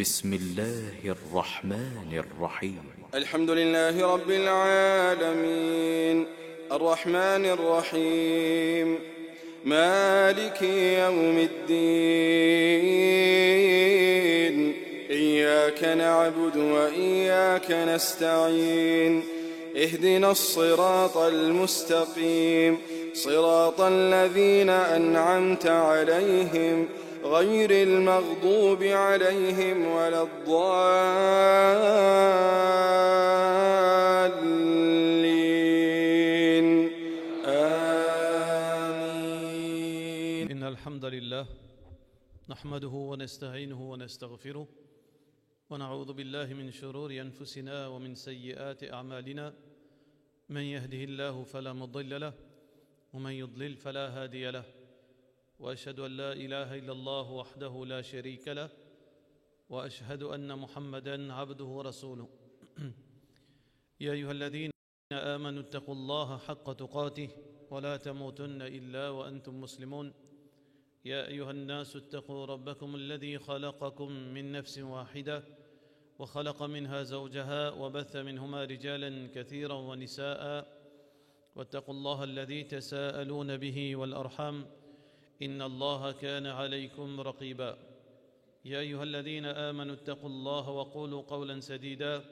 بسم الله الرحمن الرحيم. الحمد لله رب العالمين الرحمن الرحيم مالك يوم الدين إياك نعبد وإياك نستعين اهدنا الصراط المستقيم صراط الذين أنعمت عليهم غير المغضوب عليهم ولا الضالين آمين. إن الحمد لله نحمده ونستعينه ونستغفره ونعوذ بالله من شرور أنفسنا ومن سيئات أعمالنا من يهده الله فلا مضل له ومن يضلل فلا هادي له وأشهد أن لا إله إلا الله وحده لا شريك له وأشهد أن محمدًا عبده ورسوله يا أيها الذين آمنوا اتقوا الله حق تقاته ولا تموتن إلا وأنتم مسلمون يا أيها الناس اتقوا ربكم الذي خلقكم من نفس واحدة وخلق منها زوجها وبث منهما رجالا كثيرا ونساء واتقوا الله الذي تساءلون به والأرحام إن الله كان عليكم رقيبا يا أيها الذين آمنوا اتقوا الله وقولوا قولا سديدا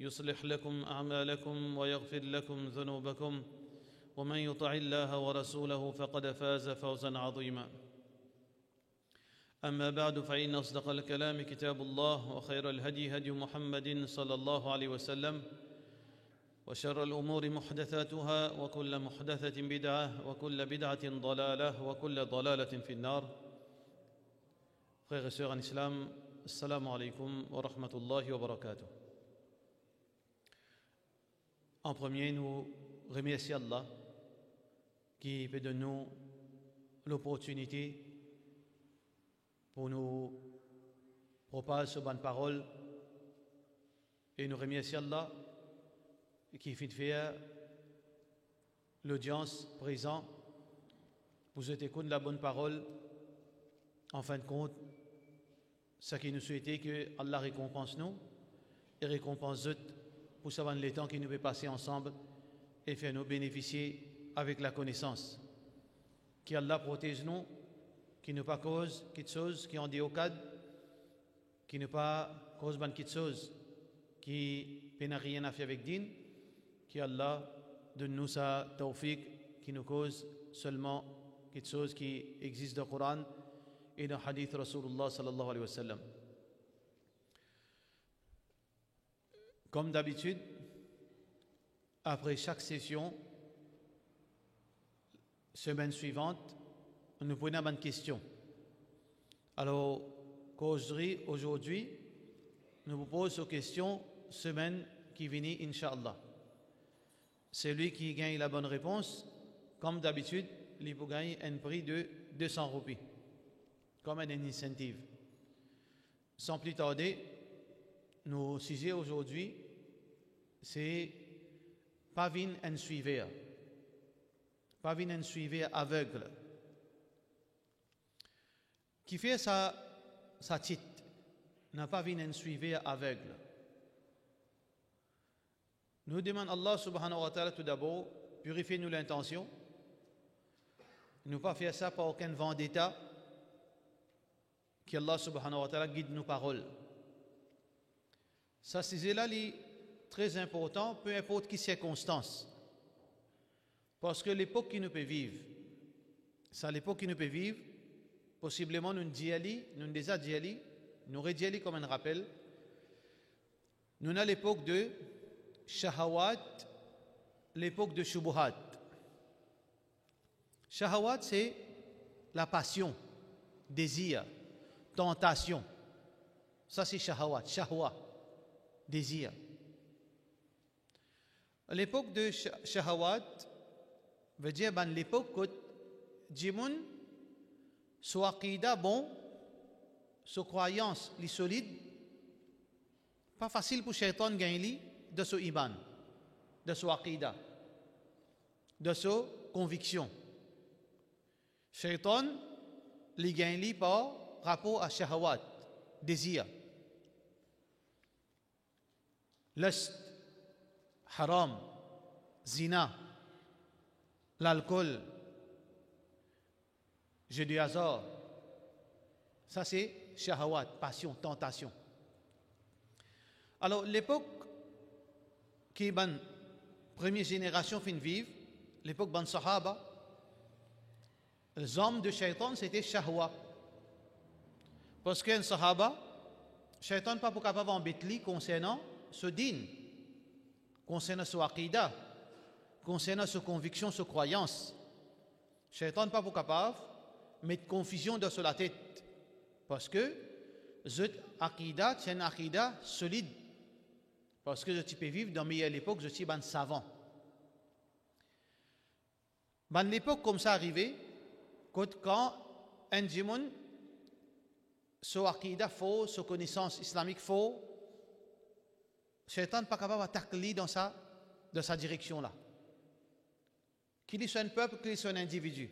يصلح لكم أعمالكم ويغفر لكم ذنوبكم ومن يطع الله ورسوله فقد فاز فوزا عظيما أما بعد فإن أصدق الكلام كتاب الله وخير الهدي هدي محمد صلى الله عليه وسلم وشر الأمور محدثاتها وكل محدثة بدعة وكل بدعة ضلالة وكل ضلالة في النار. Frères et sœurs en islam, assalamu alaikum wa rahmatullahi wa barakatuh. En premier, nous remercions Allah qui fait de nous l'opportunité pour nous propager cette bonne parole et nous remercions Allah qui fait de faire l'audience présente pour écouter la bonne parole. En fin de compte, ce qui nous souhaite que Allah récompense nous et récompense eux pour savoir les temps qui nous peut passer ensemble et faire nous bénéficier avec la connaissance. Qu'Allah protège nous, qui ne pas cause quelque chose qui en dit au cadre, qui ne pas cause bonne quelque chose qui n'a rien à faire avec din. Qu'Allah donne-nous sa tawfiq qui nous cause seulement quelque chose qui existe dans le Coran et dans le hadith Rasulullah sallallahu alayhi wa sallam. Comme d'habitude, après chaque session, semaine suivante, nous prenons une question. Alors, aujourd'hui, nous vous posons une question semaine qui vient, Inch'Allah. Celui qui gagne la bonne réponse, comme d'habitude, il peut gagner un prix de 200 roupies, comme un incentive. Sans plus tarder, nos sujets aujourd'hui, c'est pas venir un suiveur, pas venir un suiveur aveugle, qui fait sa titre, n'a pas venir un suiveur aveugle. Nous demandons à Allah subhanahu wa ta'ala tout d'abord, purifiez-nous l'intention, ne pas faire ça par aucun vendetta, qu'Allah subhanahu wa ta'ala guide nos paroles. Ça, c'est là très important, peu importe qui circonstance. Parce que l'époque qui nous peut vivre, ça l'époque qui nous peut vivre, possiblement nous déjà dit, nous redit comme un rappel, nous avons l'époque de Shahawat, l'époque de Shubuhat. Shahawat, c'est la passion, désir, tentation. Ça, c'est Shahawat, Shahwa, désir. L'époque de Shahawat veut dire l'époque où Jimoun, son aqida bon, son croyance, les solides, pas facile pour Shaitan gagner de son iman, de son aqida, de son conviction. Shaitan, les gagne par rapport à shahawat, désir. lust, haram, zina, l'alcool, jeu de hasard. Ça c'est shahawat, passion, tentation. Alors l'époque qui est la première génération fin de vivre, l'époque ban sahaba, les hommes de shaitan c'était shahwa. Parce qu'un sahaba, shaitan pas capable d'embêter concernant ce din, concernant son aqidah, concernant sa conviction, sa croyance. Shaitan pas capable de mettre confusion dans la tête. Parce que cette aqidah, c'est une aqidah solide. Parce que je peux vivre dans meilleure l'époque, je suis un savant. Dans l'époque comme ça arrivé, quand un djimoun, son aqidah faux, sa connaissance islamique faux, Shaitan n'est pas capable d'attaquer dans sa direction-là. Qu'il soit un peuple, qu'il soit un individu,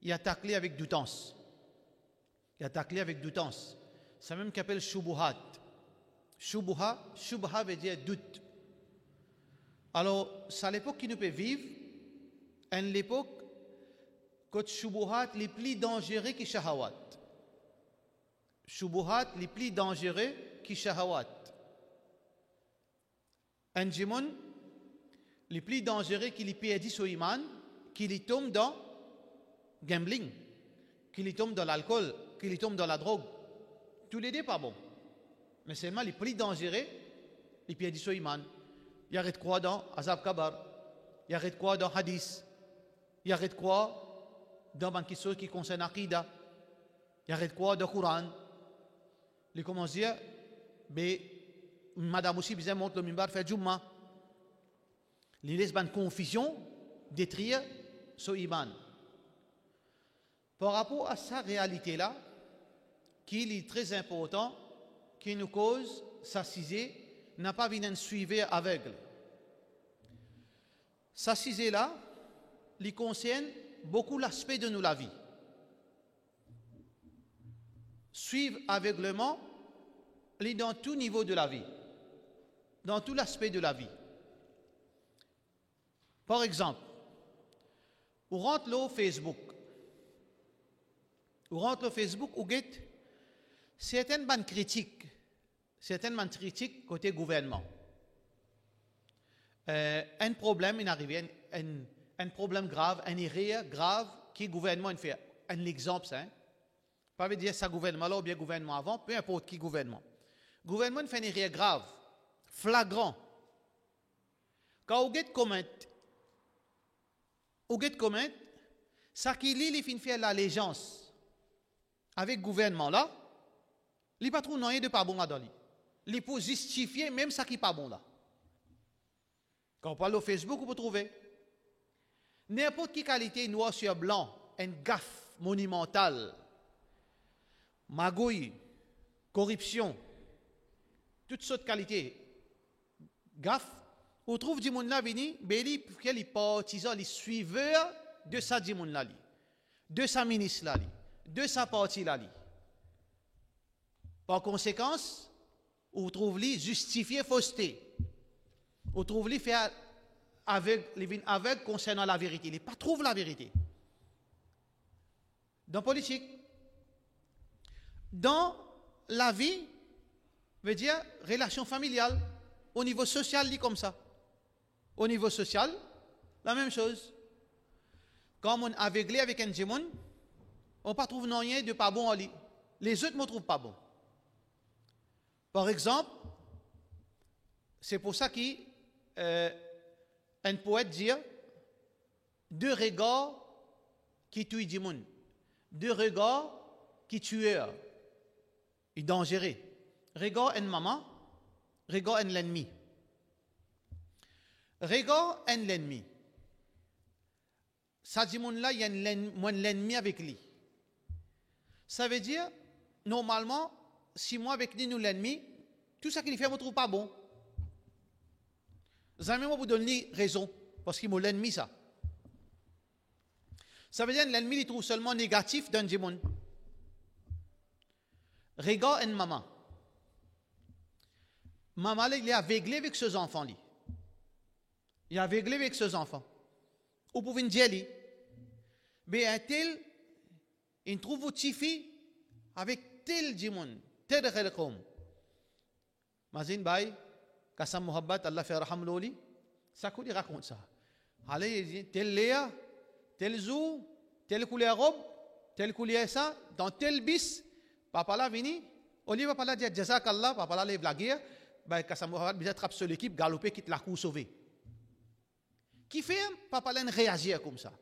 il attaque avec doutance. Il attaque avec doutance. C'est même qu'on appelle shubuhat. Shubha veut dire doute. Alors, c'est l'époque qui nous peut vivre, et l'époque que shubuhat les plus dangereux que shahawat. Shubuhat les plus dangereux que shahawat. Un djimoun les plus dangereux qui lui perdit son iman, qui lui tombe dans gambling, qui lui tombe dans l'alcool, qui lui tombe dans la drogue. Tous les deux pas bon. Mais seulement les plus dangereux, les perdit son iman. Il y a de quoi dans Azab Kabar, il y a de quoi dans Hadith, il y a de quoi dans quelque chose qui concerne Aqidah, il y a de quoi dans Coran. Il commence à dire, mais madame aussi, bien monte le mimbar, fait Jumma. Il laisse une confusion, détruire son iman. Par rapport à cette réalité-là, qui est très important, qui nous cause s'assiser, n'a pas vu un suivi aveugle. S'assiser-là, il concerne beaucoup l'aspect de nous la vie. Suivre aveuglement, il dans tout niveau de la vie, dans tout l'aspect de la vie. Par exemple, on rentre au Facebook. On rentre au Facebook, on guette certaines bonnes critiques côté gouvernement. Un problème est arrivé, un problème grave, un erreur grave qui le gouvernement fait. Un exemple, ça. Pas veut dire ça gouvernement là ou bien gouvernement avant, peu importe qui gouvernement. Le gouvernement fait une erreur grave, flagrant. Quand on comment, ça qui lit, il fait l'allégeance avec le gouvernement là, il n'y a pas trop de pas bon là-dedans. Il peut justifier même ça qui n'est pas bon là. Quand on parle au Facebook, on peut trouver n'importe quelle qualité noir sur blanc, une gaffe monumentale, magouille, corruption, toutes sortes de qualités, gaffe. On trouve du monde là venu, les partisans, les suiveurs de ça du monde là, de sa ministre là, de sa parti là. Par conséquent, on trouve les justifier fausseté. On trouve les faire aveugle concernant la vérité. Il ne pas trouve la vérité. Dans la politique, dans la vie, veut dire relation familiale, au niveau social, dit comme ça. Au niveau social, la même chose. Quand on est aveuglé avec un djimoun, on ne pas trouve rien de pas bon en lui. Les autres ne me trouvent pas bon. Par exemple, c'est pour ça qu'un poète dit deux regards qui tuent djimoun, deux regards qui tuent, ils dangereux. Regard en maman, regard en l'ennemi. Regard en l'ennemi. Ça dit là, il y a l'ennemi avec lui. Ça veut dire, normalement, si moi avec lui, nous l'ennemi, tout ça qu'il fait, je ne trouve pas bon. Jamais moi vous donne raison, parce qu'il m'a l'ennemi ça. Ça veut dire que l'ennemi il trouve seulement négatif dans le monde. Regard en maman. maman, il est aveuglé avec ses enfants. Il est aveuglé avec ses enfants. Ou pour une dire, mais un tel, il trouve une petite fille avec tel dimon, tel relkom. Mazin bay, kasam muhabbat, Allah fait raham loli. Ça qu'il raconte ça. Allez, il dit, tel léa, tel zou, tel couleur robe, tel couleur ça, dans tel bis, papa là vini, au lieu de papa là dire jazakallah, papa là lève la guerre, bah kasam muhabbat bisa trappe sur l'équipe, galoper, quitte la cour sauver. Qui fait papa là réagir comme ça?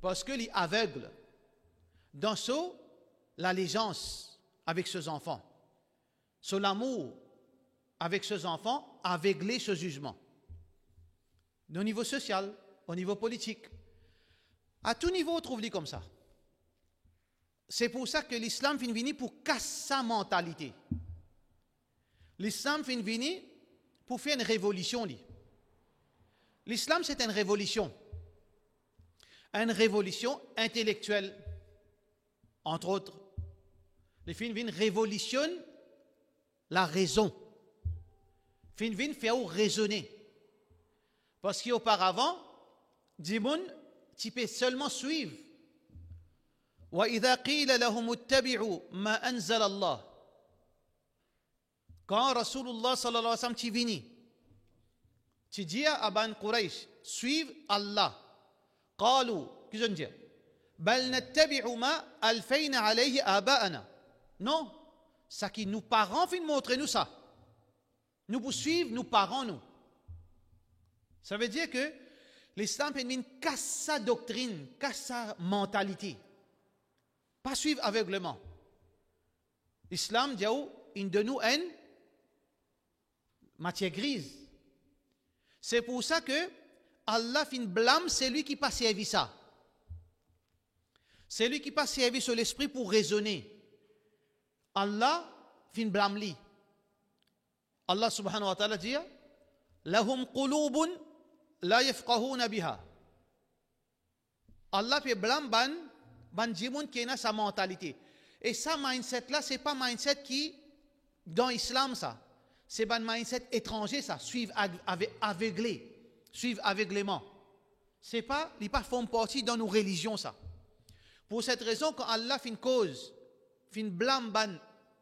Parce que les aveugles, dans ce, l'allégeance avec ses enfants, sur l'amour avec ses enfants, aveugler ce jugement. Au niveau social, au niveau politique, à tout niveau, on trouve comme ça. C'est pour ça que l'islam finit venir pour casser sa mentalité. L'islam finit venir pour faire une révolution. L'islam, c'est une révolution. Une révolution intellectuelle, entre autres. Les Finvin révolutionnent la raison. Finvin fait raisonner. Parce qu'auparavant, Dimoun, tu peux seulement suivre. وَإِذَا قِيلَ لَهُمُ اتَّبِعُوا مَا أَنزَلَ اللَّهُ. Quand Rasulullah sallallahu alayhi wa sallam tu vini, tu dis à Ban Quraysh, suivre Allah. قالوا qu'est-ce qu'on dit? بل نتبع ما ألفينا عليه آباءنا. Non, ça qui nous parents viennent montrer nous ça. Nous poursuivons nos parents nous. Ça veut dire que l'islam vient casse sa doctrine, casse sa mentalité. Pas suivre aveuglement. L'islam dit il donne nous une matière grise. C'est pour ça que Allah fin blâme celui qui pas servi ça. C'est lui qui pas servi sur l'esprit pour raisonner. Allah fin blâme lui. Allah subhanahu wa ta'ala dit lahum qulubun la yafqahuna biha. Allah fait blâme ban jimoun qui a sa mentalité. Et ça mindset là c'est pas mindset qui dans l'islam ça. C'est un mindset étranger ça, suivre aveuglé, suivre aveuglément. C'est pas, il pas font partie dans nos religions ça. Pour cette raison, quand Allah fait une cause, fait une blâme ban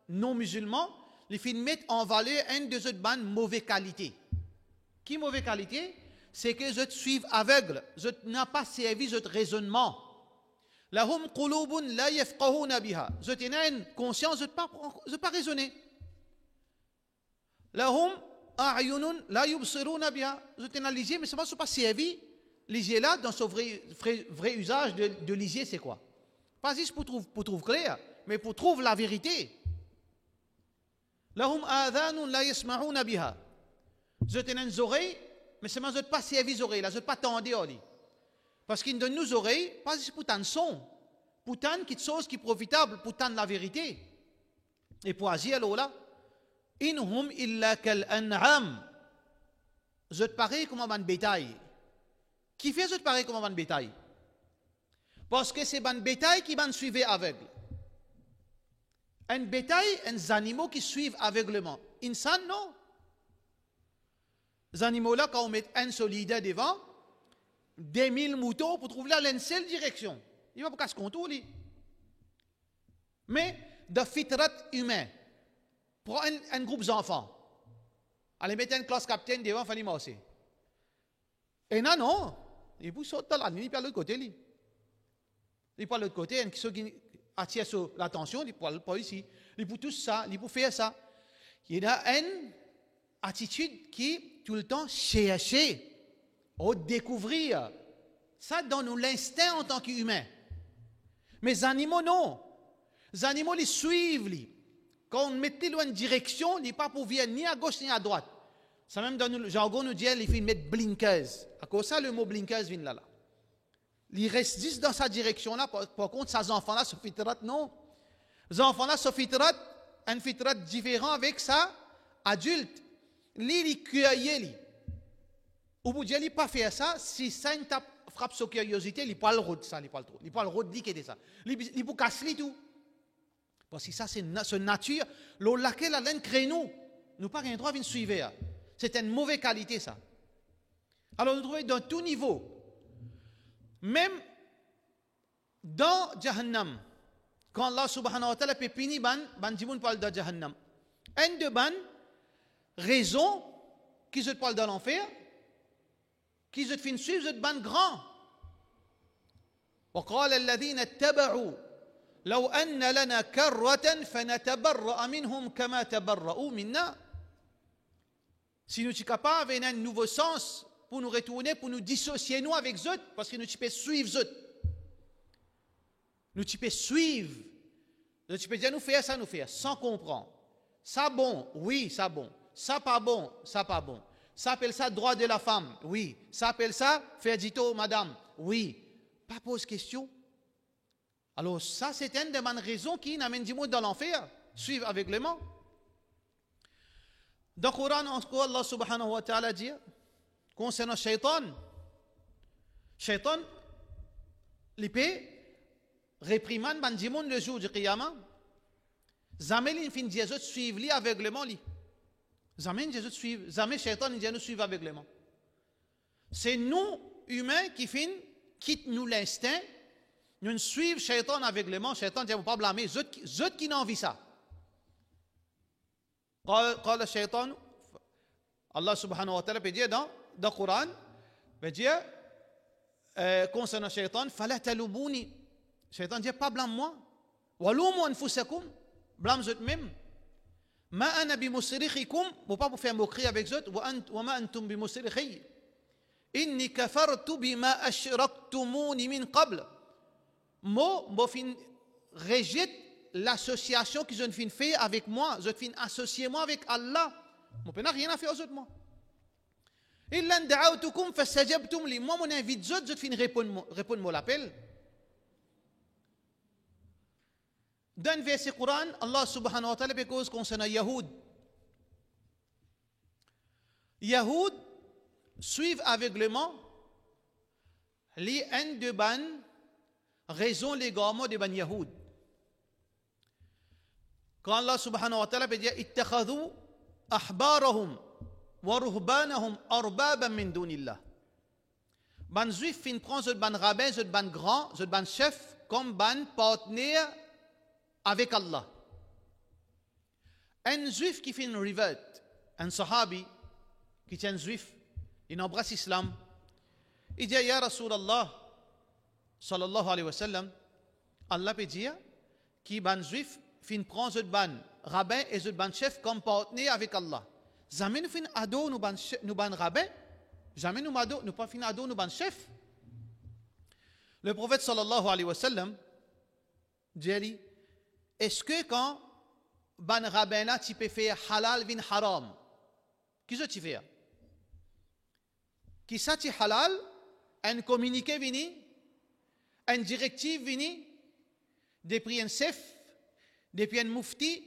non musulmans, il fait mettre en valeur un de ces ban mauvaise qualité. Qui mauvaise qualité? C'est que je suivent aveugle, je n'ai pas servi ce raisonnement. Lahum qulubun la yafqahuna biha. Je tenais une conscience, je ne pas raisonner. Lahum a'yunun la yubsiruna biha. Je tenais lisier, mais ça ne pas servi. Lisier là, dans son vrai usage de lisier, c'est quoi? Pas juste pour trouver clair, mais pour trouver la vérité. Lahum adhanun la yasma'una biha. Je tenais une oreille, mais ça ne pas servi les oreilles, là, je ne pas tendre. Parce qu'il donne nos oreilles, pas juste pour tant de son, pour tant de choses qui sont profitables, pour tant de la vérité. Et pour agir là, inhum illa kal an'am. Je te pareil comme un bétail. Qui fait je te pareil comme un bétail? Parce que c'est un bétail qui va suivre aveugle. Un bétail, un animaux qui suivent aveuglement. Insan, non. Les animaux là, quand on met un solide devant, des 1000 moutons pour trouver là une seule direction. Il va pas se contour lui. Mais de fitrat humain, pour un groupe d'enfants, allez mettre une classe capitaine devant, il fallait marcher. Et non, il vous saute dans la nuit, il part de l'autre côté. Il part de l'autre côté, qui attire l'attention, il ne pas ici. Il peut tout ça, il peut faire ça. Il y a une attitude qui, tout le temps, chercher, ou découvrir. Ça donne l'instinct en tant qu'humain. Mais les animaux, non. Les animaux, ils suivent. Quand on met une direction, ils ne pas pour venir ni à gauche ni à droite. Ça même dans le jargon, nous dit qu'il faut mettre blinkers. À cause de ça, le mot blinkers vient là. Ils restent juste dans sa direction-là. Par contre, ces enfants-là, ce fitrat, non. Les enfants-là, ce fitrat, un fitrat différent avec ça, adulte. Ils cueillent. Au bout de il pas faire ça, si ça ne frappe sa curiosité, il pas le droit de ça, il pas le droit. Il pas le droit de dire que c'est ça. Il peut casser tout. Parce que ça, c'est nature, laquelle elle crée nous. nous pas un droit de suivre. C'est une mauvaise qualité ça. Alors nous trouvons dans tout niveau, même dans Jahannam, quand Allah subhanahu wa ta'ala peut punir ban jimoun parle de Jahannam. Un de ban raison qui se parle dans l'enfer, qui se fait suivre, se ban grand. وقال الذين اتبعوا لو أن لنا كرة فنتبرأ منهم كما تبرؤوا منا. Si nous sommes capables d'un nouveau sens pour nous retourner, pour nous dissocier nous avec eux, parce que nous pouvons suivre eux. Nous pouvons suivre. Nous pouvons dire nous faire ça, nous faire, sans comprendre. Ça bon, oui, ça bon. Ça pas bon, ça pas bon. Ça appelle ça droit de la femme, oui. Ça appelle ça faire dito, madame, oui. Pas pose question. Alors ça, c'est une des raisons qui n'amène du monde dans l'enfer. Suivre aveuglément. Dans le Coran, encore Allah subhanahu wa ta'ala dit concernant Shaitan, Shaitan, l'épée, réprimande ban du monde le jour du Qiyamah. Jamais il fin Jésus suivre lui aveuglément lui. Jamais Jésus suivre, jamais Shaitan il nous suivre aveuglément. C'est nous humains qui fin quitte nous l'instinct, nous suivons Shaitan aveuglément. Shaitan dit, vous ne pas blâmer, eux qui n'ont envie ça. قال الشيطان Allah subhanahu wa ta'ala peut dire dans le Coran, peut dire concernant Shaitan, فَلَا تَلُبُونِ. Shaitan dit, pas blâme-moi. وَلُومُوا أَنفُسَكُمْ. Blâme eux-mêmes. مَا أَنَا بِمُصْرِخِكُمْ. Vous ne pouvez pas faire moquerie avec eux. وَمَا أَنْتُمْ بِمُصْرِخِي. إني كفرت بما أشركتموني من قبل. Moi, je rejette l'association qu'ils ont fait avec moi. Ils ont associé moi avec Allah. Je n'ai rien à faire aux autres. إلا أن دعوتكم فاستجبتم لي. Moi, mon invite eux, ils répondent l'appel. Dans le verset Coran, Allah subhanahu wa ta'ala cause concernant Yahoud. Yahoud suivent aveuglément les un de ban raison légalement de ban Yahoud. Quand Allah subhanahu wa ta'ala dit ittakhadhu ahbarahum wa ruhbanahum arbaban min dunillah. Ban juif fin prend ce ban rabbin, ce ban grand, ce ban chef comme ban partenaire avec Allah. Un juif qui fait une revert, un sahabi qui est un juif, il embrasse l'islam. Il dit, Ya Rasulallah, sallallahu alayhi wa sallam, Allah peut dire, qui ban juif, fin prend ce ban rabbin et ce ban chef comme partenaire avec Allah. Jamais nous fin ado nous ban rabbin, jamais nous pas fin ado nous ban chef. Le prophète sallallahu alayhi wa sallam dit, est-ce que quand ban rabbin là, tu peux faire halal vin haram? Qu'est-ce que tu fais? Qui ça tu halal? Un communiqué vini? Une directive vini? Depuis un chef? Depuis un mufti?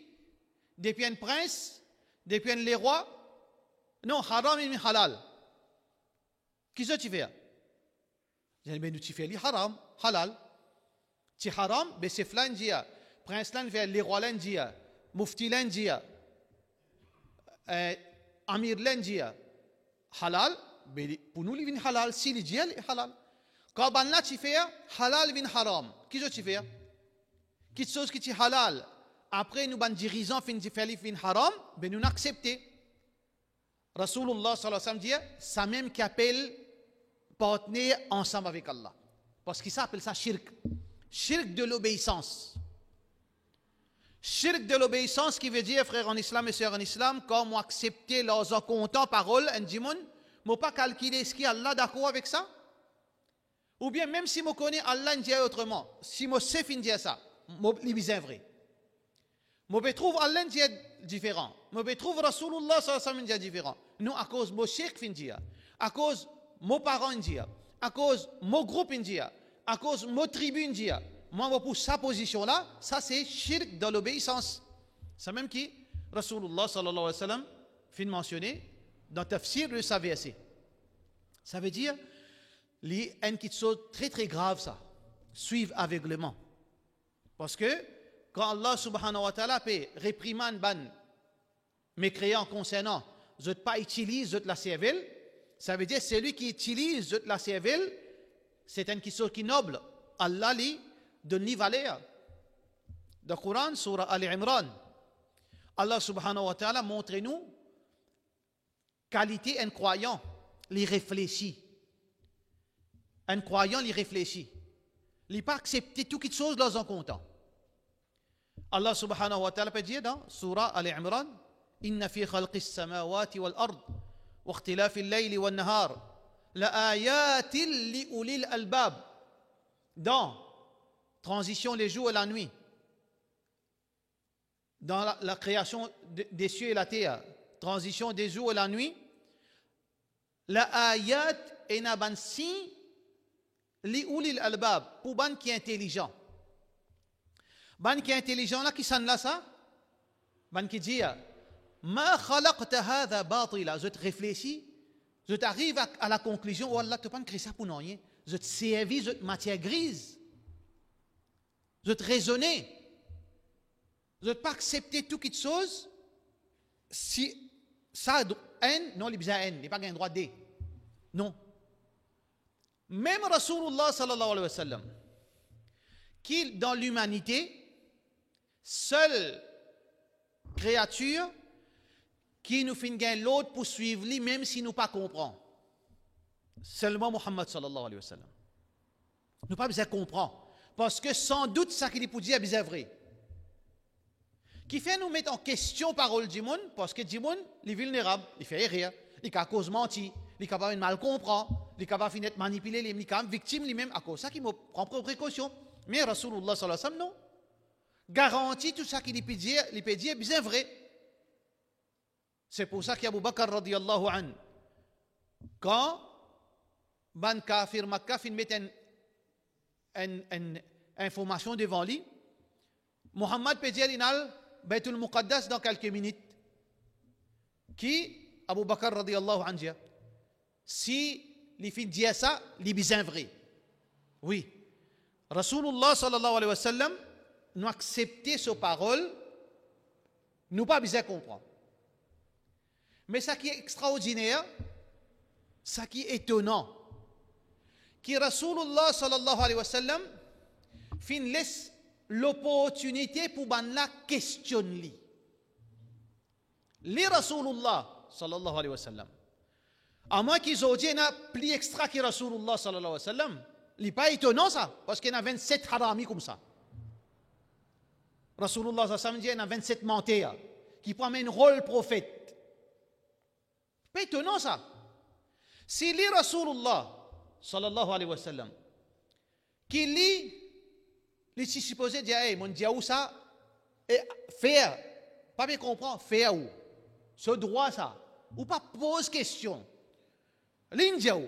Depuis un prince? Depuis un les rois? Non, haram et halal. Qu'est-ce que tu fais? Je dis, mais tu fais li haram, halal. Tu haram, mais c'est flangia. Prince lan fait les rois lan dia. Mufti lan dia. Amir lan dia. Halal, mais pour nous, il vient halal. Si il dit halal. Quand ban là tu fais halal vient haram. Qu'est-ce que tu fais? Quelque chose qui est halal. Après, nous ban dirigeants fin de faire vient haram, ben nous n'acceptons. Rasulullah sallallahu alayhi wa sallam dit, ça même qui appelle partenaire ensemble avec Allah. Parce qu'il s'appelle ça shirk. Shirk de l'obéissance. Shirk de l'obéissance qui veut dire, frères en islam et sœurs en islam, quand moi accepter leurs comptant parole, un dimon, moi pas calculer ce qui est Allah d'accord avec ça. Ou bien même si moi connais Allah dit autrement, si moi sais fin dire ça, moi c'est vrai. Moi je trouve Allah dit différent. Moi je trouve Rasulullah sallallahu alayhi wa sallam dit différent. Nous à cause mon shirk fin dire, à cause mon parent dire, à cause mon groupe dire, à cause mon tribu dire. Moi, pour sa position-là, ça c'est shirk dans l'obéissance. C'est même qui Rasulullah sallallahu alayhi wa sallam fin mentionné dans Tafsir de sa verset. Ça veut dire, il y a une chose très très grave ça. Suivre aveuglément. Parce que quand Allah subhanahu wa ta'ala peut réprimander ban mécréant concernant, je ne pas utilise la cervelle, ça veut dire celui qui utilise la cervelle, c'est une chose qui est noble. Allah lui donne ni valeur. Dans le Coran, surah Al-Imran, Allah subhanahu wa ta'ala montre-nous qualité un croyant, les réfléchit. Un croyant, les réfléchit. Il pas accepter toute chose dans un content. Allah subhanahu wa ta'ala peut dire dans surah Al-Imran, Inna fi khalqis samawati wal ard wa ikhtilafil layli wan nahar la ayatin li ulil albab. Dans transition les jours et la nuit, dans la création des cieux et la terre, transition des jours et la nuit, la ayat enaban si li ulil albab, pour ban qui est intelligent. Ban qui est intelligent là, qui s'en là ça? Ban qui dit, ma khalaqta hadha batila, je te réfléchis, je t'arrive à la conclusion, oh Allah, tu peux pas créer ça pour non rien. Je te servis, je te matière grise. Je te raisonner. Je ne peux pas accepter toute chose si ça a haine, non, il n'y a pas haine, il n'y a pas un droit de. Non. Même Rasulullah sallallahu alayhi wa sallam, qui dans l'humanité, seule créature qui nous fait gagner l'autre pour suivre lui, même si nous ne pas comprend. Seulement Muhammad sallallahu alayhi wa sallam. Nous pas besoin de comprendre. Parce que sans doute, ça qu'il peut dire est bien vrai. Qui fait nous mettre en question parole du monde, parce que du monde, il est vulnérable, il fait rire, il est à cause menti, il est capable de mal comprendre, il est capable de manipuler, il est capable victime lui-même, à cause de ça qu'il prend précaution. Mais Rasulullah sallallahu alayhi wa sallam, non. Garantit tout ça qu'il peut dire est bien vrai. C'est pour ça qu'Abu Bakr radiyallahu anhu, quand Ban Kafir Makkah met une information devant lui, Muhammad peut dire l'inal Baytul Muqaddas dans quelques minutes. Qui Abu Bakr radiyallahu anhu, si les filles disent ça, les bien vrai. Oui. Rasulullah sallallahu alayhi wa sallam nous accepter ces paroles, nous pas bien comprendre. Mais ce qui est extraordinaire, ce qui est étonnant, que Rasulullah sallallahu alayhi wa sallam laisse l'opportunité pour la questionner. Les Rasulullah sallallahu alayhi wa sallam, à moins qu'ils aient dit plus extra que Rasulullah sallallahu alayhi wa sallam, il n'est pas étonnant ça, parce qu'il y en a 27 haramis comme ça. Rasulullah sallallahu alayhi wa sallam dit qu'il y en a 27 menteurs qui prennent un rôle prophète. Pas étonnant ça. Si les Rasulullah sallallahu alayhi wa sallam qui lit, il s'est supposé dire, hey, mon Dieu, ça, et faire, pas bien comprendre, faire où? Ce droit ça, ou pas pose question. L'india où?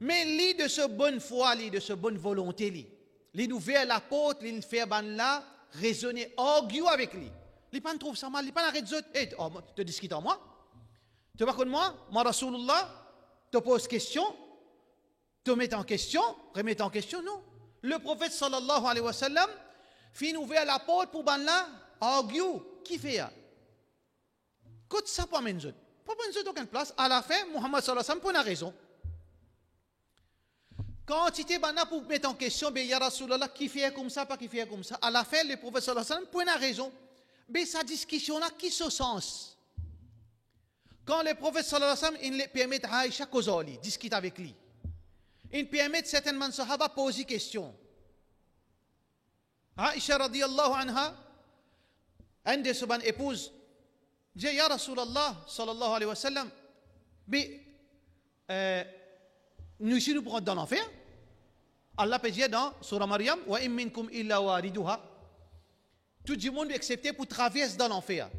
Mais lit de ce bonne foi, lit de ce bonne volonté, lit nous vers la porte, lit fait ban là, raisonner, arguer avec lui. Il pas trouve ça mal, il pas arrête de hey, oh, te discute en moi. Tu vas contre moi, Rasulullah, te pose question, te met en question, remet en question, non. Le prophète sallallahu alayhi wa sallam fit ouvrir la porte pour ban là, argue, qui fait ça? Quand ça pas menzer, pas menzer d'aucune place. À la fin, Muhammad sallallahu alayhi wa sallam prend la raison. Quand il était ban là pour mettre en question, ben ya Rasulallah, qui fait comme ça, pas qui fait comme ça. À la fin, le prophète sallallahu alayhi wa sallam prend la raison. Mais sa discussion là, qui se sens? Quand le prophète sallallahu alayhi wa sallam, il permet à Aïcha Kozoli, discuter avec lui. Il permet certainement Sahaba poser question. Aïcha radiyallahu anha, une de ses bonnes épouses, dit Ya Rasulallah sallallahu alayhi wa sallam, mais nous ici nous pourrons dans l'enfer. Allah peut dire dans Surah Maryam, Wa in minkum illa wariduha. Tout le monde est accepté pour traverser dans l'enfer.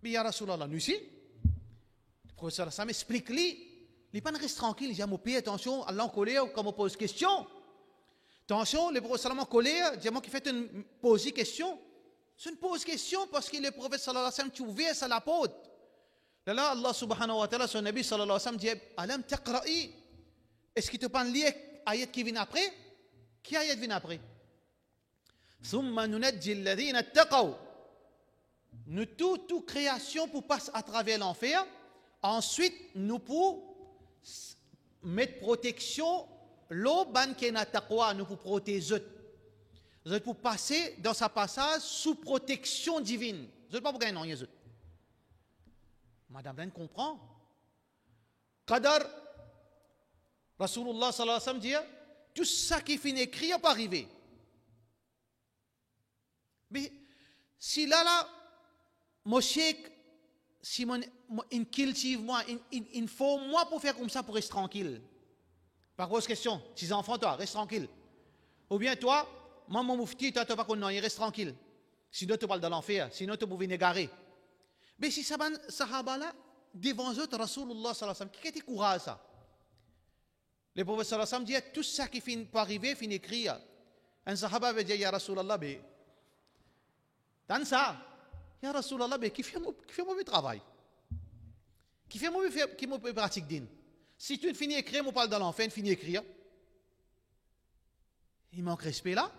Mais Ya Rasulallah, nous ici, le professeur Sam explique-lui. Il n'est pas reste tranquille, il dit, mon père, attention, Allah en colère, quand on pose question. Attention, le prophète sallallahu alayhi wa sallam en colère, dit, moi qui fait une pose question. C'est une pose question parce que le prophète sallallahu alayhi wa sallam, tu ouvres ça la porte. Là, Allah subhanahu wa ta'ala, son Nabi sallallahu alayhi wa sallam dit, Alam taqra'i. Est-ce qu'il te parle lié ayat qui vient après? Qui ayat vient après? Thumma nunajji alladhina attaqaw nous toute création pour passer à travers l'enfer. Ensuite, nous pour mettre protection, l'eau ban qui est taqwa, nous pour protéger. Vous êtes pour passer dans sa passage sous protection divine. Vous n'êtes pas pour gagner non, Jésus. Madame Ben comprend. Qadar, Rasulullah sallallahu alayhi wa sallam dit, tout ça qui finit écrit n'a pas arrivé. Mais si là, mon cheikh, si il cultive moi, il faut moi pour faire comme ça pour rester tranquille. Par pose question, si enfants, toi, reste tranquille. Ou bien toi, maman moufti, toi, tu vas pas qu'on il reste tranquille. Sinon, tu parles de l'enfer, sinon, tu peux négarer. Mais si ça sahaba là, devant eux, Rasulullah sallallahu alayhi wa sallam, qui était courage ça? Le prophète sallallahu alayhi wa sallam dit, tout ça qui finit par arriver, finit écrire. Un sahaba veut dire, ya Rasulallah, mais, dans ça, ya Rasulallah, mais qui fait mon travail? Qui fait mon pratique din? Si tu finis écrire, on parle dans l'enfer, finis écrire. Il manque respect là?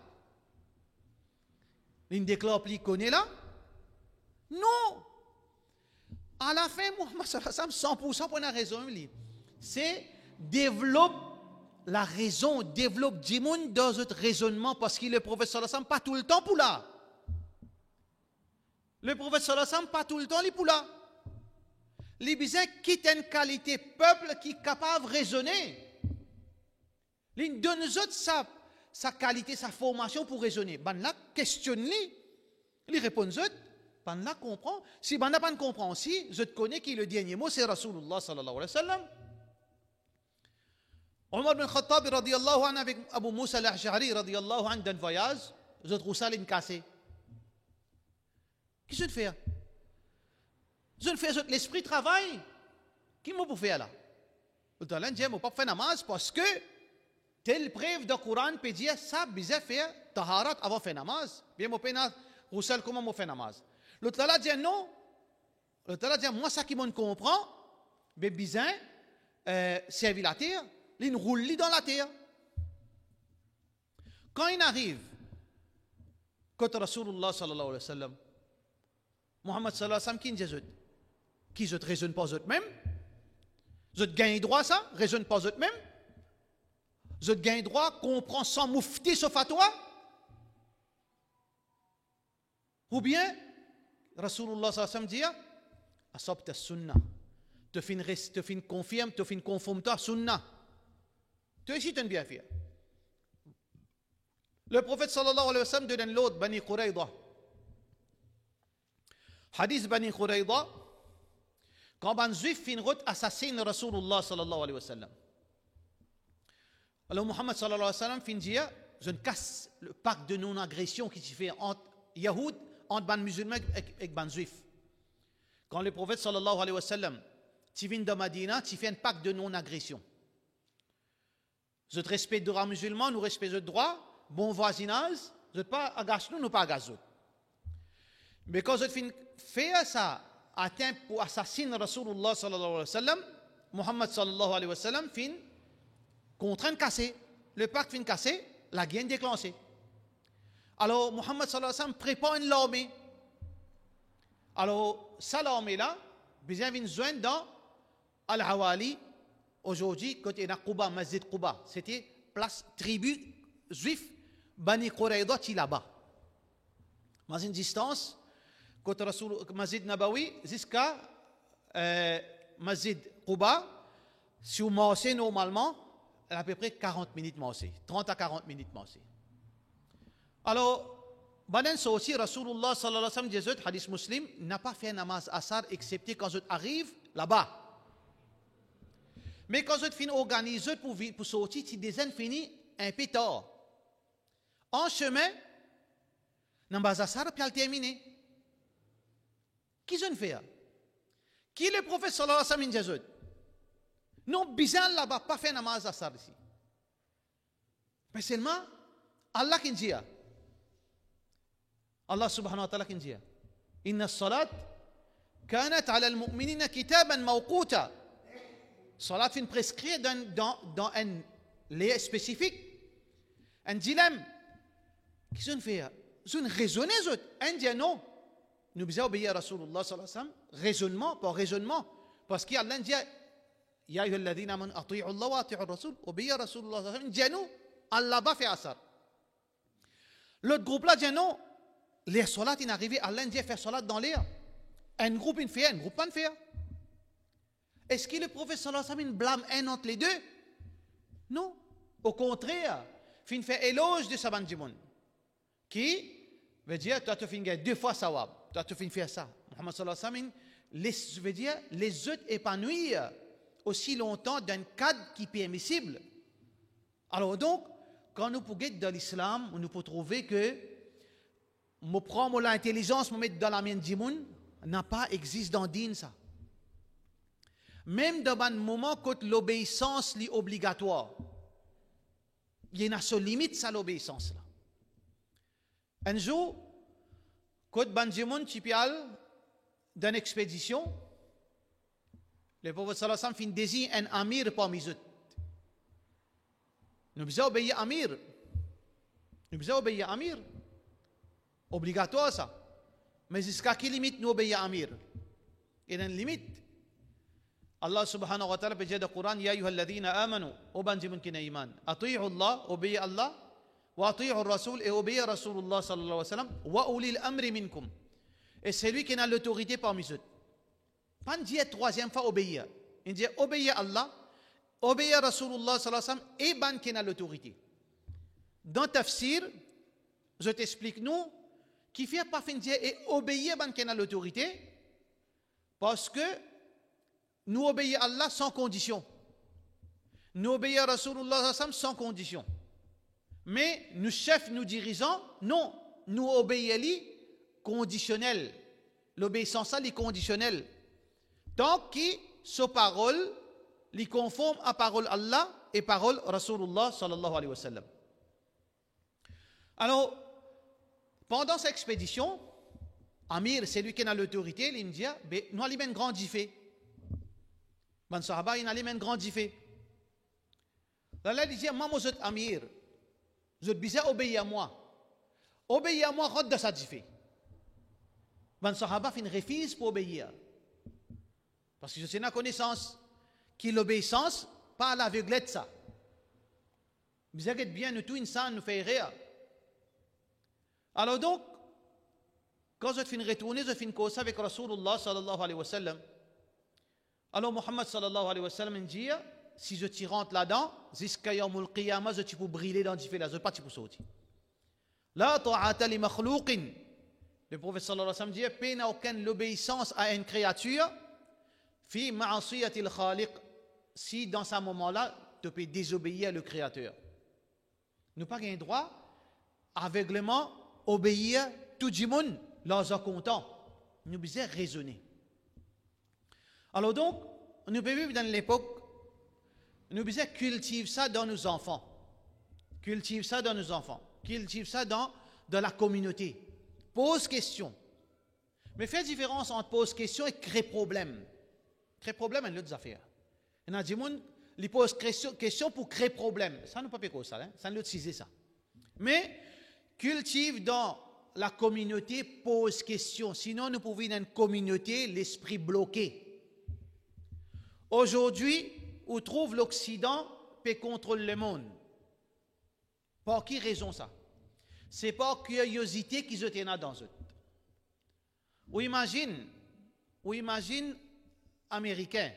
Il déclare plus connaît là? Non! À la fin, Muhammad sallallahu alayhi wa sallam, 100% pour une raison, c'est développe la raison, développe du monde dans notre raisonnement parce que le prophète sallallahu alayhi wa sallam pas tout le temps pour là. Le prophète sallallahu alayhi wa sallam pas tout le temps il pour là. Les bisins quitte une qualité peuple qui est capable de raisonner. Il donne aux autres sa qualité, sa formation pour raisonner. Ben là, questionne-les. Il répond aux autres. Ben là, comprend. Si ben là, pas comprend aussi, je te connais qui le dernier mot, c'est Rasulullah sallallahu alayhi wa sallam. Omar bin Khattab radiyallahu anhu avec Abu Moussa al-Ash'ari radiyallahu anhu d'un voyage, je trouve ça cassé. Qu'est-ce que je fais? Je fais l'esprit travail. Qui m'a pour faire là? Le talent dit, je ne pas faire namaz parce que tel preuve de Coran peut dire ça, bizarre faire taharat avant faire namaz. Bien, je peux Roussel, comment je fais namaz? Le talent dit non. Le talent dit, moi, ça qui me comprend, mais bizarre, servir la terre, il roule dans la terre. Quand il arrive, quand Rasulullah sallallahu alayhi wa sallam, Muhammad sallallahu alayhi wa sallam, qui dit qui ne raisonne pas eux-mêmes, je gagne droit ça, raisonne pas eux-mêmes, je gagne droit, comprend sans moufti ce fatwa, ou bien Rasulullah sallallahu alayhi wa sallam dit, asabta sunnah, te fin confirme, te fin conforme toi sunnah. Tu es ici, tu es bien fait. Le prophète sallallahu alayhi wa sallam donne l'autre, Bani Qurayda. Hadith Bani Qurayda, quand un juif fin route assassine Rasulullah sallallahu alayhi wa sallam. Alors Muhammad sallallahu alayhi wa sallam fin dit, je ne casse le pacte de non-agression qui se fait entre Yahoud, entre ban musulmans et ban juifs. Quand le prophète sallallahu alayhi wa sallam, tu viens de Madina, tu fais un pacte de non-agression. Je te respecte le droit musulman, nous respectons le droit, bon voisinage, je ne pas agace nous pas agace nous. Mais quand je fais ça, atteint pour assassiner Rasulullah sallallahu alayhi wa sallam, Muhammad sallallahu alayhi wa sallam fin contraint de casser. Le pacte fin cassé, la guerre déclenchée. Alors Muhammad sallallahu alayhi wa sallam prépare une armée. Alors, ça l'armée-là, bien vient joindre dans Al-Hawali. Aujourd'hui, côté de Quba, Masjid Quba, c'était place tribu juif, Bani Qurayda, qui là-bas. Dans une distance, côté Masjid Nabawi, jusqu'à Masjid Quba, si vous marchez normalement, à peu près 40 minutes marcher, 30 à 40 minutes marcher. Alors, Banen ça aussi, Rasulullah sallallahu alayhi wa sallam, hadith muslim, n'a pas fait namaz asar excepté quand je arrive là-bas. Mais quand je finis organisé pour sortir, tu désignes fini un peu tard. En chemin, namaz asar puis terminé. Qui je ne fais? Qui est le prophète sallallahu alayhi wa sallam? Non, bizarre là-bas, pas fait namaz asar ici. Mais seulement, Allah qui dit. Allah subhanahu wa ta'ala qui dit Inna as-salat kanat ala al-mu'minina kitaban mawquta. Salat fin prescrit dans un lieu spécifique. Un dilemme. Qu'est-ce qu'on fait? On raisonne, on dit non. nous devons obéir à Rasulullah sallallahu alayhi wa sallam, raisonnement, pas raisonnement. Parce qu'Allah dit, Ya ayyuhalladhina amanu ati'u Allah wa ati'u Rasul, obéir à Rasulullah sallallahu alayhi wa sallam, dit non, Allah va faire ça. L'autre groupe là dit non, les salats, il est arrivé, Allah dit faire salat dans l'air. Un groupe, il fait, un groupe, pas fait. Est-ce que le prophète sallallahu alayhi wa sallam blâme un entre les deux? Non. Au contraire, il fait éloge de Saban Jimoun. Qui veut dire, tu as fait 2 fois sawab. Tu as fait faire ça. Muhammad sallallahu alayhi wa sallam, veut dire, les autres épanouir aussi longtemps dans un cadre qui est permissible. Alors donc, quand nous pouvons être dans l'islam, nous pouvons trouver que je prends l'intelligence, je mets dans la mienne Jimoun, n'a pas existe dans din ça. Même dans un moment quand l'obéissance est obligatoire, il y a une seule limite à l'obéissance là. Un jour, quand Banjimoun Chipial dans une expédition, le prophète sallallahu alayhi wa sallam désigne un amir parmi eux. Nous devons obéir amir. Nous devons obéir amir. Obligatoire ça. Mais jusqu'à quelle limite nous obéissons amir? Il y a une limite. Allah subhanahu wa ta'ala peut dire dans le Coran, Ya ayyuhalladhina amanu, ô Banjimoun qui n'a iman, ati'u Allah, obéissez Allah, wa ati'u Rasul, et obéissez Rasulullah sallallahu alayhi wa sallam, wa ulil amri minkum. Et c'est lui qui a l'autorité parmi eux. Pas dire troisième fois obéir. Il dit obéir Allah, obéir Rasulullah sallallahu alayhi wa sallam, et ban qui a l'autorité. Dans Tafsir, je t'explique nous, qui fait pas fin dire et obéir ban qui a l'autorité, parce que nous obéissons à Allah sans condition. Nous obéissons à Rasulullah sans condition. Mais nous chefs, nous dirigeants, non, nous obéissons conditionnel. L'obéissance est conditionnelle. Tant que sa parole est conforme à parole Allah et parole Rasulullah sallallahu alayhi wa sallam. Alors, pendant cette expédition, Amir, c'est lui qui a l'autorité, il me dit, nous allons une grande diffé. Ben Sahaba, il allait une grande diffé. Allah dit, moi, vous êtes Amir, vous êtes bizarre, obéissez à moi. Obéissez à moi, rentre dans sa diffé. Ben Sahaba, il refuse pour obéir. Parce que je sais la connaissance, qui l'obéissance, pas à l'aveuglette ça. Vous êtes bien, nous tout, insan, nous fait rire. Alors donc, quand je finis retourner, je finis cause avec Rasulullah sallallahu alayhi wa sallam. Alors Muhammad sallallahu alayhi wa sallam dit, si je t'y rentre là-dedans, jusqu'à yawmul qiyamah, je t'y peux briller dans différents, je ne peux pas t'y sauter. La ta'ata li makhlouqin. Le prophète sallallahu alayhi wa sallam dit, paix n'a aucune obéissance à une créature, fi ma'asiyatil khaliq, si dans ce moment-là, tu peux désobéir le créateur. Nous n'avons pas le droit, aveuglément, obéir tout le monde, leurs content. Nous devons raisonner. Alors donc, nous pouvons vivre dans l'époque, nous devons cultiver ça dans nos enfants. Cultiver ça dans nos enfants. Cultiver ça dans la communauté. Pose question. Mais faire différence entre pose question et créer problème. Créer problème, c'est une autre affaire. Il y a des gens qui posent question pour créer problème. Ça ne peut pas faire ça, hein? Ça ne peut pas ça. Mais cultive dans la communauté, pose question. Sinon, nous pouvons vivre dans une communauté, l'esprit bloqué. Aujourd'hui, on trouve l'Occident peut contrôler le monde. Par qui raison ça? C'est par curiosité qu'ils étaient dans eux. Ou imagine Américains,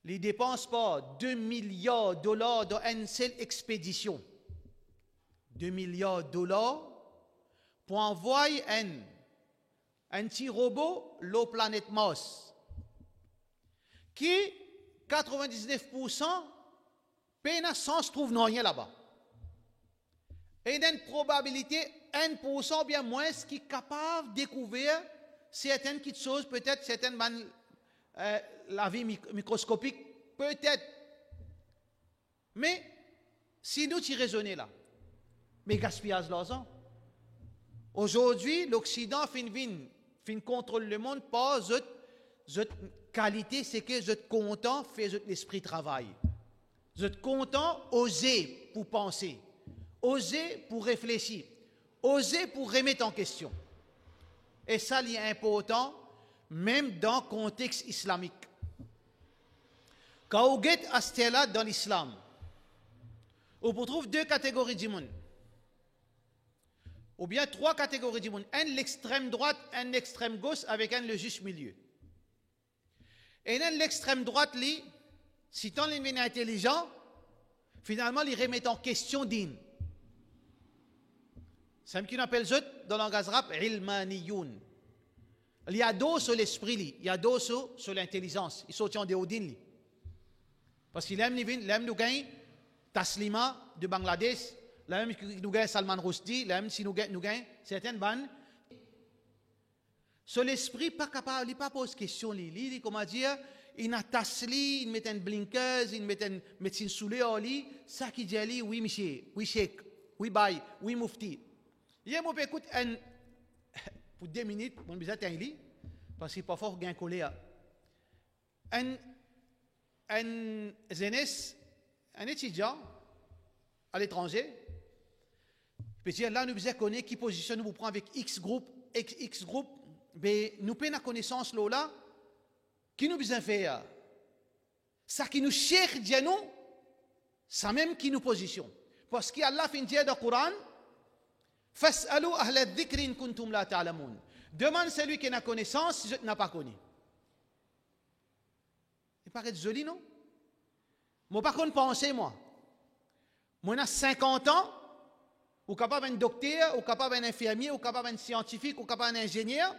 ils dépensent pas 2 milliards de dollars dans une seule expédition. 2 milliards de dollars pour envoyer un petit robot la planète Mars qui 99% peine sans se trouve rien là-bas. Et il y a une probabilité 1% bien moins qui est capable de découvrir certaines petites choses, peut-être certaines la vie microscopique, peut-être. Mais si nous y raisonnons là, mais gaspillage d'argent. Aujourd'hui, l'Occident fin contrôle le monde par cette qualité, c'est que vous êtes content de faire l'esprit travail. Vous êtes content oser pour penser, oser pour réfléchir, oser pour remettre en question. Et ça, c'est important, même dans le contexte islamique. Quand vous êtes à là dans l'islam, on retrouve deux catégories de monde. Ou bien trois catégories de monde. Un l'extrême droite, un l'extrême gauche, avec un le juste milieu. Et un l'extrême droite, lui, si tant les est intelligent, finalement, il remet en question din. C'est ce qu'on appelle dans le langage arabe, ilmaniyoun. Il y a dos sur l'esprit, il y a dos sur l'intelligence. Ils sont en dehors din. Parce qu'il aime nous gagner Taslima de Bangladesh, l'aime nous gagne Salman Rushdie, l'aime si nous gagne certaines bandes. Sur l'esprit, pas capable, il pas pose question, il comment dire, il a tasli, il met un blinkers, il met un médecin soulé au lit, ça qui dit oui monsieur, oui cheikh, oui bail, oui mufti. Hier moi écoute pour 2 minutes, mon bizarre un lit parce qu'il pas fort gain collé un jeunesse, un étudiant à l'étranger, peut dire là nous besoin connaître qui position nous prend avec X groupe, mais nous prenons la connaissance là, qui nous besoin faire. Ça qui nous cherche dire nous, ça même qui nous position. Parce qu'Allah fait dire dans le Coran, Fas'alu ahla dhikri in kuntum la ta'lamun. Demande celui qui a connaissance si je n'ai pas connu. Il paraît joli, non? Moi, par contre, pensez, moi. Moi, j'ai 50 ans, ou capable d'un docteur, ou capable d'un infirmier, ou capable d'un scientifique, ou capable d'un ingénieur,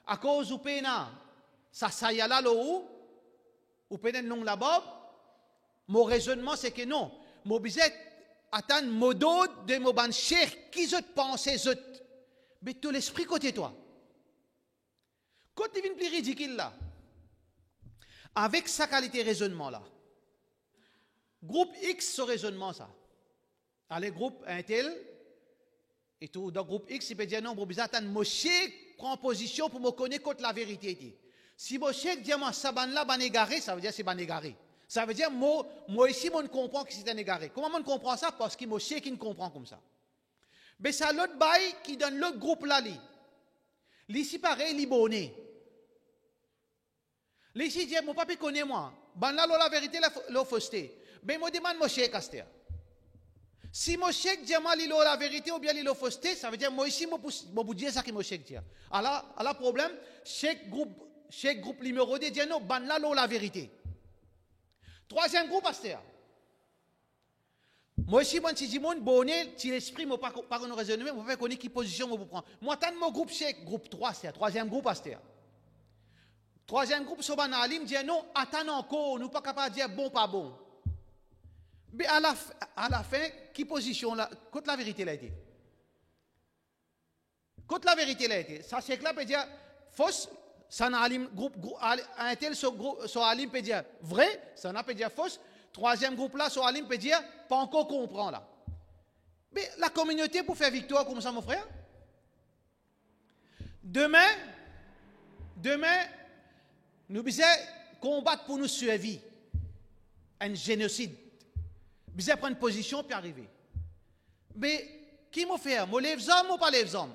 à cause du péna, ça y a là, ou péna non là-bas, mon raisonnement, c'est que non. Mon bizet, attends, modo de mon ban cher, qui je pense, mais tout l'esprit côté toi. Quand tu viens plus ridicule là, avec sa qualité raisonnement là, groupe X, ce raisonnement ça. Allez, groupe Intel, et tout, dans groupe X, il peut dire non, bon, attends, Moshe prend position pour me connaître contre la vérité. Si Moshe dit moi, ça ban là, ban égaré, ça veut dire c'est ban égaré. Ça veut dire, moi ici, moi ne comprends que c'est un égaré. Comment on comprend ça? Parce que Moshe qui ne comprend comme ça. Mais c'est l'autre bail qui donne l'autre groupe là, ici pareil, il est bonnet. Ici, dit, mon papa connaît moi. Ban là, la vérité, la fausseté. Mais moi demande Moshe Caster. Si Moshe dit moi la vérité ou bien la fausseté, ça veut dire moi ici, moi vous dire ça que Moshe dit. Alors, problème, chaque groupe numéro 2 dit non, ban là, la vérité. Troisième groupe, Pasteur. Moi ici, moi, si je dis mon bonnet, si l'esprit m'a pas qu'on raisonnement, moi, je connais qui position moi vous prendre. Moi, tant mon groupe chèque, groupe 3, c'est troisième groupe, Pasteur. Troisième groupe, Soban Alim dit non, attends encore, nous pas capable de dire bon, pas bon. Mais à la fin, qui position là, contre la vérité l'a été. Contre la vérité l'a été. Ça, c'est que là, peut dire fausse, ça n'a Alim, groupe, un tel sur Alim peut dire vrai, ça n'a peut dire fausse. Troisième groupe là, sur Alim peut dire pas encore comprend là. Mais la communauté pour faire victoire comme ça, mon frère. Demain, nous devons combattre pour nous survivre. Un génocide. Nous devons prendre position puis arriver. Mais qui m'a fait? Moi lève hommes ou pas lève hommes?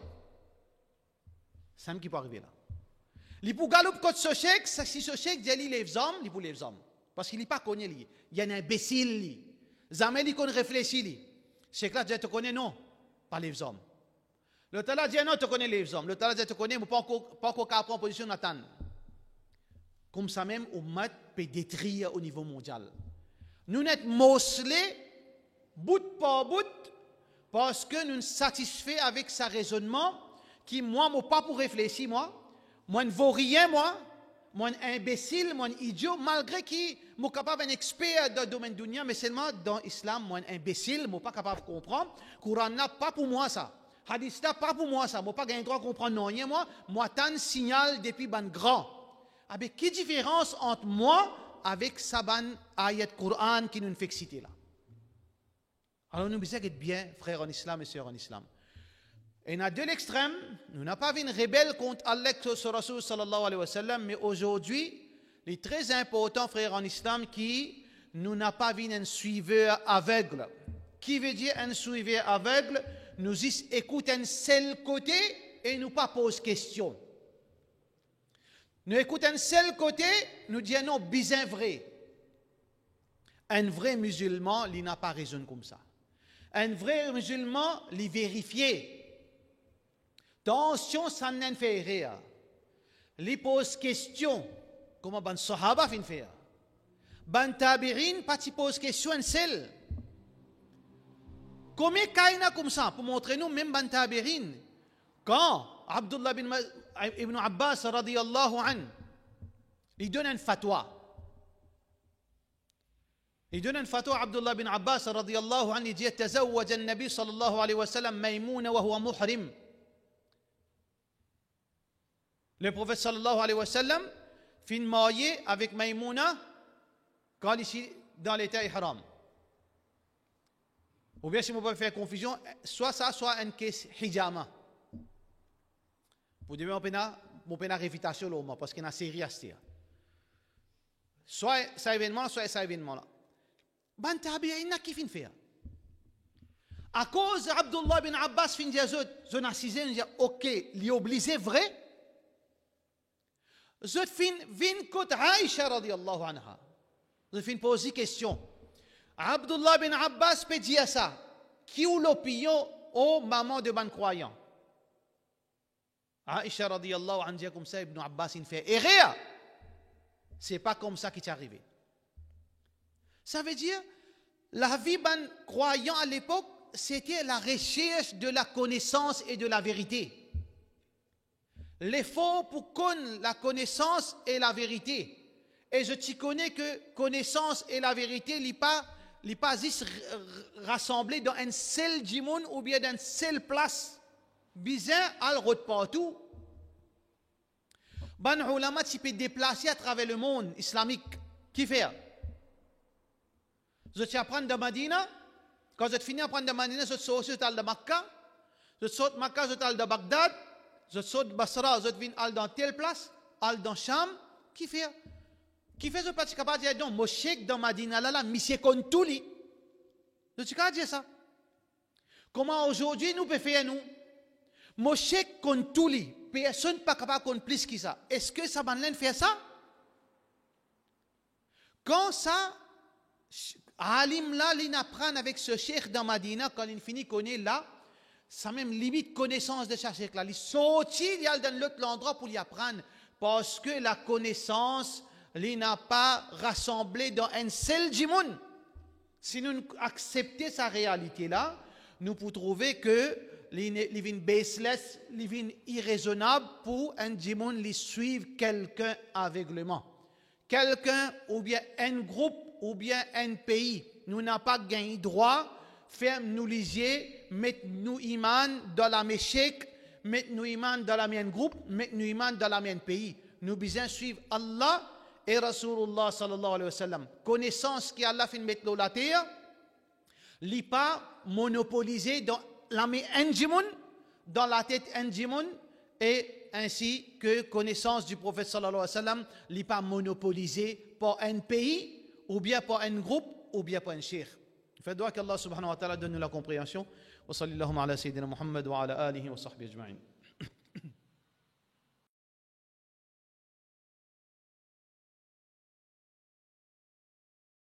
C'est ça qui peut arriver là. Il pour galoper contre ce chèque, si ce chèque dit qu'il lève hommes, il pour lève hommes. Parce qu'il n'est pas connu. Il y a un imbécile. Jamais il connaît réfléchir. Chèque là dit te connais non, pas lève hommes. Le talent dit non, te connais lève hommes. Le talent dit te connais, mais pas encore qu'à prendre position Nathan. Comme ça même, au mat peut détruire au niveau mondial. Nous sommes morcelés, bout par bout, parce que nous sommes satisfaits avec sa raisonnement, qui, moi, je pas pour réfléchir, moi ne vaux rien, moi imbécile, moi idiot, malgré qui, je suis capable d'être expert dans le domaine du dunya, mais seulement dans l'islam, moi imbécile, je ne suis pas capable de comprendre. Coran n'a pas pour moi ça. Hadith n'a pas pour moi ça. Je n'ai pas le droit de comprendre non rien, moi tant signal depuis ban grand. Avec quelle différence entre moi avec Saban ayat Coran qui nous fait citer là? Alors nous devons être bien, frères en islam et sœurs en islam. Et à deux extrêmes, nous n'avons pas vu une rebelle contre Allah sur Rasul sallallahu alayhi wa sallam, mais aujourd'hui, il est très important, frères en islam, qui nous n'a pas vu un suiveur aveugle. Qui veut dire un suiveur aveugle? Nous écoutons un seul côté et nous pas pose question. Nous écoutons un seul côté, nous disons non, bien vrai. Un vrai musulman, il n'a pas raison comme ça. Un vrai musulman, il vérifie. Attention, ça n'en fait rien. Il pose question. Comment les sahaba fin faire? Les tabirin, pas de pose question un seul. Comment kaina comme ça pour montrer nous même les tabirin? Quand Abdullah ibn Abbas radiyallahu anhu, il donne un fatwa. Il donne un fatwa à Abdullah ibn Abbas radiyallahu anhu, il dit تزوج النبي صلى الله عليه وسلم ميمونة وهو محرم. Le prophète sallallahu alayhi wa sallam fit marier avec Maïmouna quand il est dans l'état ihram. Ou bien si on peut faire confusion, soit ça, soit un cas hijama. Vous devez mon pena réfutation là, parce qu'il y a une série à ce soit ça événement, soit ça événement là. Ben tabi'ina qui fin faire? À cause d'Abdullah bin Abbas fin dire zone assisé, on dit ok, il est obligé vrai. Zot fin côté Aïcha radiyallahu anha. Zot fin poser question. Abdullah bin Abbas peut dire ça. Qui est l'opinion aux mamans de ban croyants? Aïcha radiyallahu anha dit comme ça, Ibn Abbas il fait erreur. C'est pas comme ça qui est arrivé. Ça veut dire la vie ban croyant à l'époque, c'était la recherche de la connaissance et de la vérité. L'effort pour connaître la connaissance et la vérité. Et je t'y connais que connaissance et la vérité n'est pas juste rassemblés dans un seul djimoun ou bien dans une seule place. Bizarre, al route partout. Ban ulama tu peux déplacer à travers le monde islamique. Qui fait? Je t'y apprends de Madina. Quand je finis d'apprendre de Madina, je saute de Makkah. Je saute de Makkah, je saute de Bagdad. Je saute de Basra, je viens aller dans telle place, aller dans Cham. Qui fait? Qui fait? Je ne suis pas capable de dire, non, mon cheikh dans Madina, là, monsieur compte tout lui. Je suis capable de dire ça. Comment aujourd'hui nous pouvons faire, nous? Mon cheikh compte tout lui. Personne n'est pas capable de compter plus que ça. Est-ce que ça va faire ça? Quand ça, Alim là, il apprend avec ce cheikh dans Madina, quand il finit connaît là, ça même limite connaissance de ce cheikh là. Il saute, il a dans l'autre endroit pour y apprendre. Parce que la connaissance, il n'a pas rassemblé dans un seul djimoun. Si nous acceptons sa réalité là, nous pouvons trouver que il est baseless, il est irraisonnable pour un djimoun qui suivre quelqu'un aveuglement. Quelqu'un ou bien un groupe ou bien un pays, nous n'avons pas gagné droit, faire nous lisier, mettre nous iman dans la méchèque, mettre nous iman dans la mienne groupe, mettre nous iman dans la mienne pays. Nous besoin suivre Allah et Rasulullah sallallahu alayhi wa sallam. Connaissance qui Allah fait mettre la terre, n'est pas monopolisé dans la main un djimoun, dans la tête un djimoun, et ainsi que connaissance du prophète sallallahu alayhi wa sallam, n'est pas monopolisé par un pays, ou bien par un groupe, ou bien par un cheikh. Faites doigt qu'Allah subhanahu wa ta'ala donne nous la compréhension. Wa sallallahu ala sayyidina Muhammad wa ala alihi wa sahbihi ajma'in.